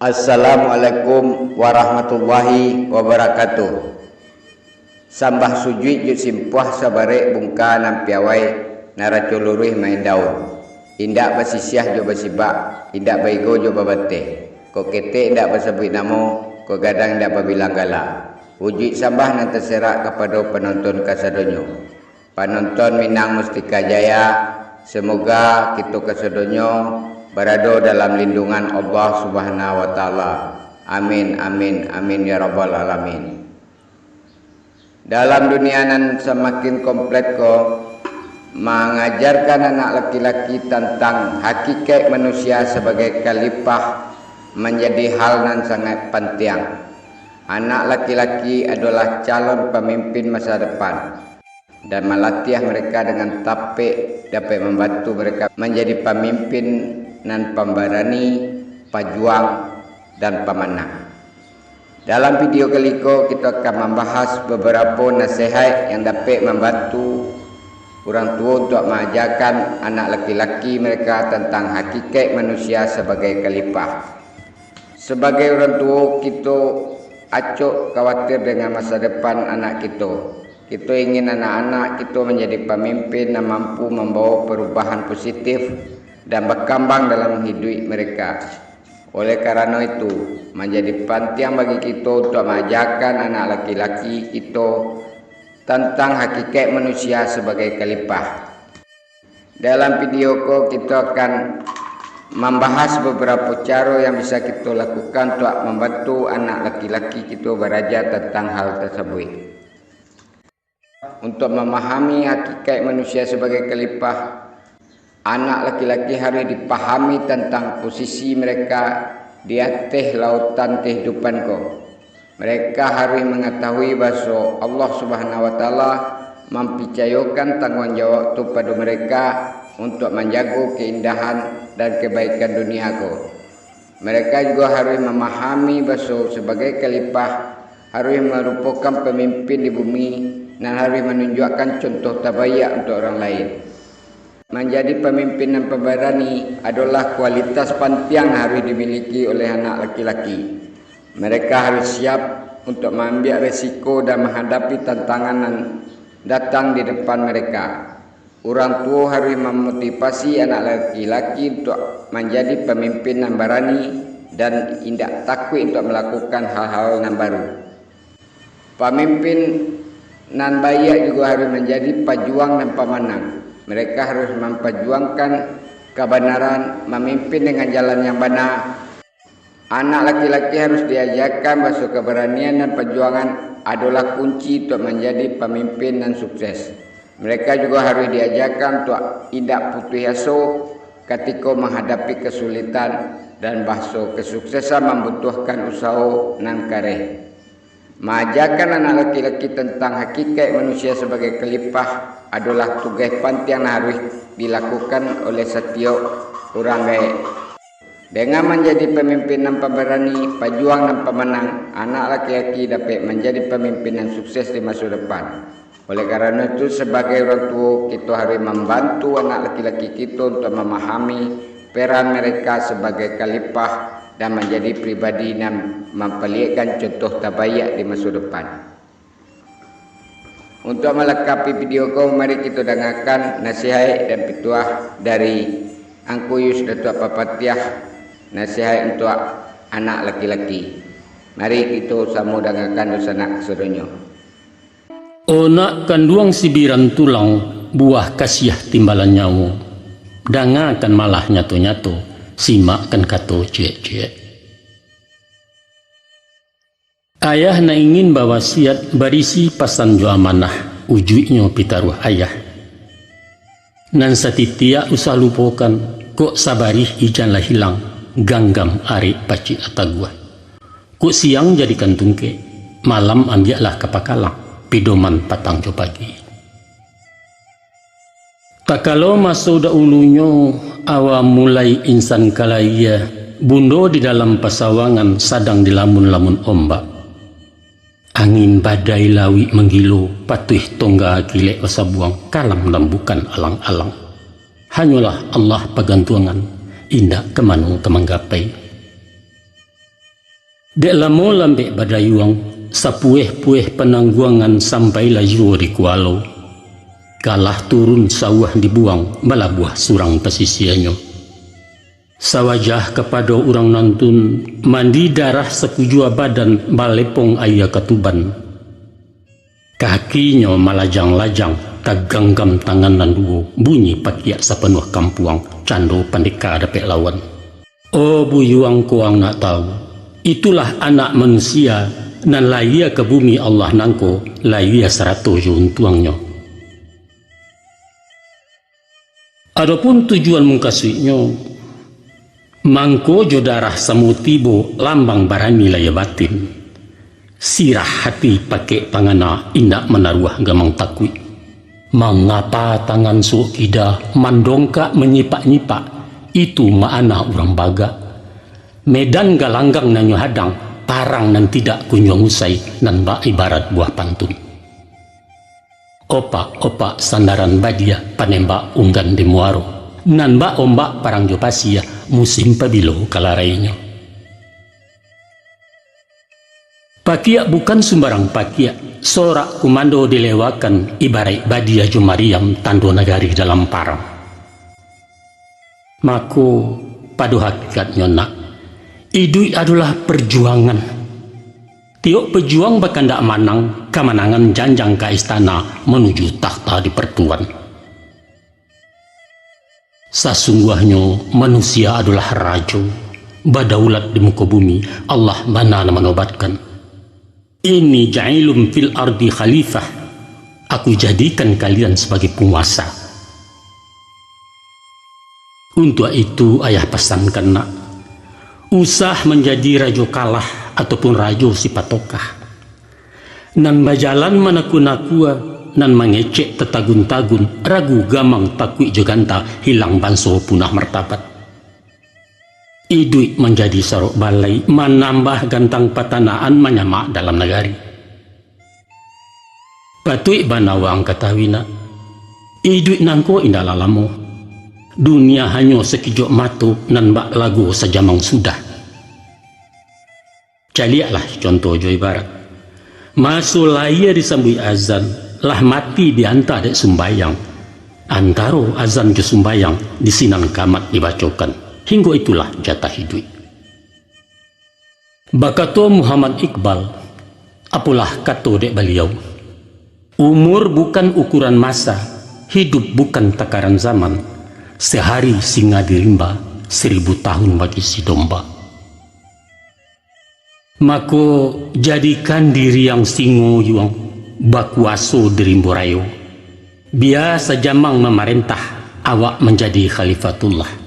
Assalamualaikum warahmatullahi wabarakatuh. Sambah sujud jut simpuah sabare bungka nampiawai naracolurih main daun. Indak basisiah jo basibak, indak baigo jo babate. Ko kete indak basebut namo, ko gadang indak babilang gala. Wujud sambah nan terserak kepada penonton kasadonyo. Penonton Minang Mustika Jaya, semoga kita kasadonyo berada dalam lindungan Allah Subhanahu wa taala. Amin amin amin ya rabbal alamin. Dalam dunia nan semakin komplit ko mengajarkan anak laki-laki tentang hakikat manusia sebagai khalifah menjadi hal nan sangat penting. Anak laki-laki adalah calon pemimpin masa depan dan melatih mereka dengan tapik dapat membantu mereka menjadi pemimpin dan pemberani, pejuang dan pemenang. Dalam video kali ini kita akan membahas beberapa nasihat yang dapat membantu orang tua untuk mengajarkan anak laki-laki mereka tentang hakikat manusia sebagai khalifah. Sebagai orang tua, kita acuk khawatir dengan masa depan anak kita. Kita ingin anak-anak kita menjadi pemimpin yang mampu membawa perubahan positif dan berkembang dalam hidup mereka. Oleh karena itu, menjadi penting bagi kita untuk mengajarkan anak laki-laki kita tentang hakikat manusia sebagai khalifah. Dalam video ini kita akan membahas beberapa cara yang bisa kita lakukan untuk membantu anak laki-laki kita belajar tentang hal tersebut. Untuk memahami hakikat manusia sebagai khalifah, anak laki-laki harus dipahami tentang posisi mereka di atas lautan kehidupan ko. Mereka harus mengetahui bahawa Allah Subhanahu wa taala mempercayakan tanggungjawab itu pada mereka untuk menjaga keindahan dan kebaikan dunia ko. Mereka juga harus memahami bahawa sebagai khalifah harus merupakan pemimpin di bumi dan harus menunjukkan contoh tabayak untuk orang lain. Menjadi pemimpin dan pemberani adalah kualitas penting yang harus dimiliki oleh anak laki-laki. Mereka harus siap untuk mengambil risiko dan menghadapi tantangan yang datang di depan mereka. Orang tua harus memotivasi anak laki-laki untuk menjadi pemimpin yang berani dan tidak takut untuk melakukan hal-hal yang baru. Pemimpin nan baik juga harus menjadi pejuang dan pemenang. Mereka harus memperjuangkan kebenaran, memimpin dengan jalan yang benar. Anak laki-laki harus diajarkan bahawa keberanian dan perjuangan adalah kunci untuk menjadi pemimpin dan sukses. Mereka juga harus diajarkan untuk tidak putus asa ketika menghadapi kesulitan dan bahawa kesuksesan membutuhkan usaha dan karya. Mengajarkan anak laki-laki tentang hakikat manusia sebagai khalifah adalah tugas penting yang harus dilakukan oleh setiap orang baik. Dengan menjadi pemimpin dan pemberani, pejuang dan pemenang, anak laki-laki dapat menjadi pemimpin yang sukses di masa depan. Oleh karena itu, sebagai orang tua, kita harus membantu anak laki-laki kita untuk memahami peran mereka sebagai khalifah dan menjadi pribadi yang memperlihatkan contoh tabayak di masa depan. Untuk melengkapi video ini, mari kita dengarkan nasihat dan petuah dari Angku Yus Datuk Papatiah, nasihat untuk anak laki-laki. Mari kita sama dengarkan dosanak sedonyo. Onak kanduang sibiran tulang, buah kasiah timbalan nyawa. Dengarkan malah nyatu-nyatu, simakkan kata cuek-cuek. Ayah na ingin bawa wasiat berisi pasan jo amanah, ujuknya pitaruh ayah. Nan satitiak usah lupakan, kok sabarih ijanlah hilang, ganggam ari paci atagua. Kok siang jadikan tungke, malam ambiaklah kapakalang, pidoman patang jo pagi. Tak kalau masa dahulunya awam mulai insan kalaya, bundo di dalam pasawangan sadang di lamun-lamun ombak. Angin badai lawi menggilo, patuh tongga kilek masa buang, kalam dan bukan alang-alang. Hanyalah Allah pegantungan, indah kemanung kemanggapai. Dek lamo lambek badayuang, sapueh-pueh penangguangan sampailah jiwa di kualo. Kalah turun sawah dibuang, malabuah surang pesisiannya. Sawajah kepada orang nantun, mandi darah sekujua badan, balepong ayah ketuban. Kakinya malajang-lajang, taganggam tangan nanduo, bunyi pakiak sepenuh kampuang, cando pandeka dapet lawan. Oh buyuang kuang nak tahu, itulah anak manusia, nan laia ke bumi Allah nangko, laia 100 juntuangnya. Adapun tujuan mengkasuinya, mangko jo darah samutibo lambang barani laya batin. Sirah hati pakai pangana indak menaruh gamang takwi. Mengapa tangan suokida mandongka menyipak-nyipak, itu maana orang baga. Medan galanggang nanyo hadang, parang nan tidak kunjung usai, nan ba ibarat buah pantun. Opak-opak sandaran badia panembak unggan di muaro, nan ba ombak parang jopasia musim pabilo kalarainya. Pakiak bukan sembarang pakiak, sorak kumando dilewakan ibarat badia jumariam tando nagari dalam parang. Mako padu hakikatnya nak, idui adalah perjuangan. Tiok pejuang bahkan tak manang, kemenangan janjang ke istana menuju takhta di pertuan. Sesungguhnya manusia adalah raja, badaulat di muka bumi, Allah mana menobatkan. Ini ja'ilum fil ardi khalifah, aku jadikan kalian sebagai penguasa. Untuk itu ayah pesankan nak, usah menjadi raja kalah ataupun raja si patokah. Nan bajalan manakuna-nakua, nan mengecek tetagun-tagun, ragu gamang takwi joganta, hilang banso punah martabat. Idui menjadi sarok balai, menambah gantang patanaan menyamak dalam negari. Patui banawang katawina, idui nangko indah lalamu. Dunia hanya sekejap mata nan bak lagu sejamang sudah. Caliaklah contoh jo ibarat. Masuk layar disambui azan, lah mati diantar dek sumbayang. Antaro azan jo sumbayang, di sinan kamat dibacokan. Hingga itulah jatah hidup. Bakato Muhammad Iqbal, apalah kato dek beliau. Umur bukan ukuran masa, hidup bukan takaran zaman. Sehari singa dirimba, 1000 tahun bagi si domba. Mako jadikan diri yang singo yuang, bakuaso dirimbo rayo. Biasa jamang memerintah, awak menjadi khalifatullah.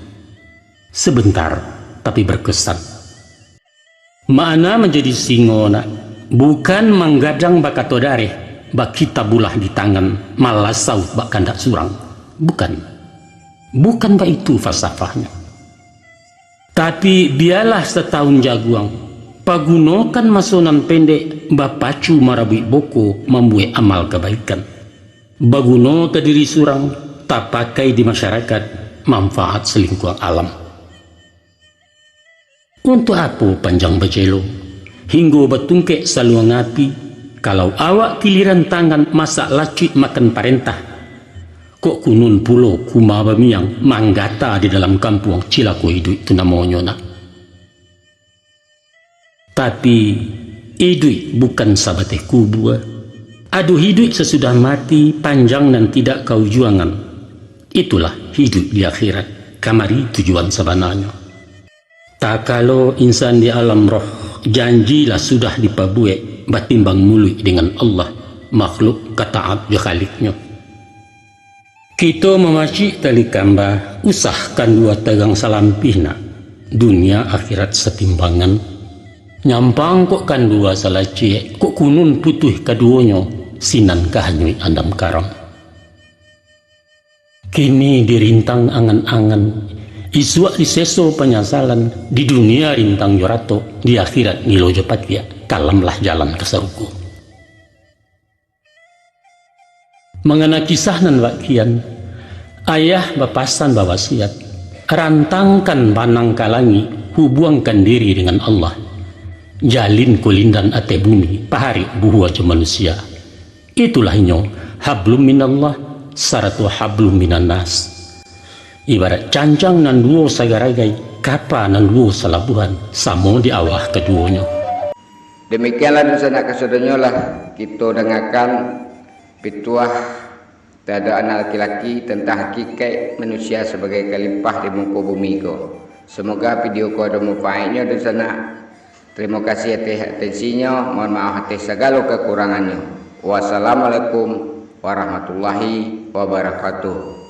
Sebentar, tapi berkesan. Makna menjadi singo nak, bukan menggadang bakato dareh, bak kita bulah di tangan, malah saut bak kandak surang. Bukan bak itu falsafahnya. Tapi biarlah setahun jaguang, pagunokan masonan pendek, bapacu marabui boko, membuat amal kebaikan. Baguno ke diri surang, tak pakai di masyarakat, manfaat selingkuh alam. Untuk apa panjang bejelo, hingga betungkek saluang api, kalau awak kiliran tangan masak lacuit makan parentah, kok kunun pulo kuma bamiang manggata di dalam kampung cilako hidup itu namanya nak. Tapi hidup bukan sabateh kubu. Aduh hidup sesudah mati panjang dan tidak kau juangan. Itulah hidup di akhirat, kamari tujuan sebenarnya. Tak kalau insan di alam roh, janjilah sudah dipabuek, batimbang mului dengan Allah, makhluk kataat jakaliknya. Kita memacik tali kamba, usahkan dua tegang salampihna, dunia akhirat setimbangan. Nyampang kok kan dua salacie, kok kunun putuh keduanya, sinan kahanyui andam karam. Kini dirintang angan-angan, isuak diseso penyesalan, di dunia rintang jorato, di akhirat ngilojo patya, kalamlah jalan keseruku. Mengenai kisah nan wakian, ayah bapasan bawasiat, rantangkan banang kalangi, hubungkan diri dengan Allah. jalin kulindan ate bumi pahari buhu aja manusia. Itulah inyo hablum minallah saratu hablum minan nas. Ibarat cancang nan duo sagaragai, kapa nan duo salabuhan, samo di awah keduanya. Demikianlah dosana kesedonyo lah kita dengarkan pituah tiada anak laki-laki tentang hakikat manusia sebagai khalifah di muka bumi ko. Semoga video ko ada manfaatnya dosana. Terima kasih atas atensinya. Mohon maaf atas segala kekurangannya. Wassalamualaikum warahmatullahi wabarakatuh.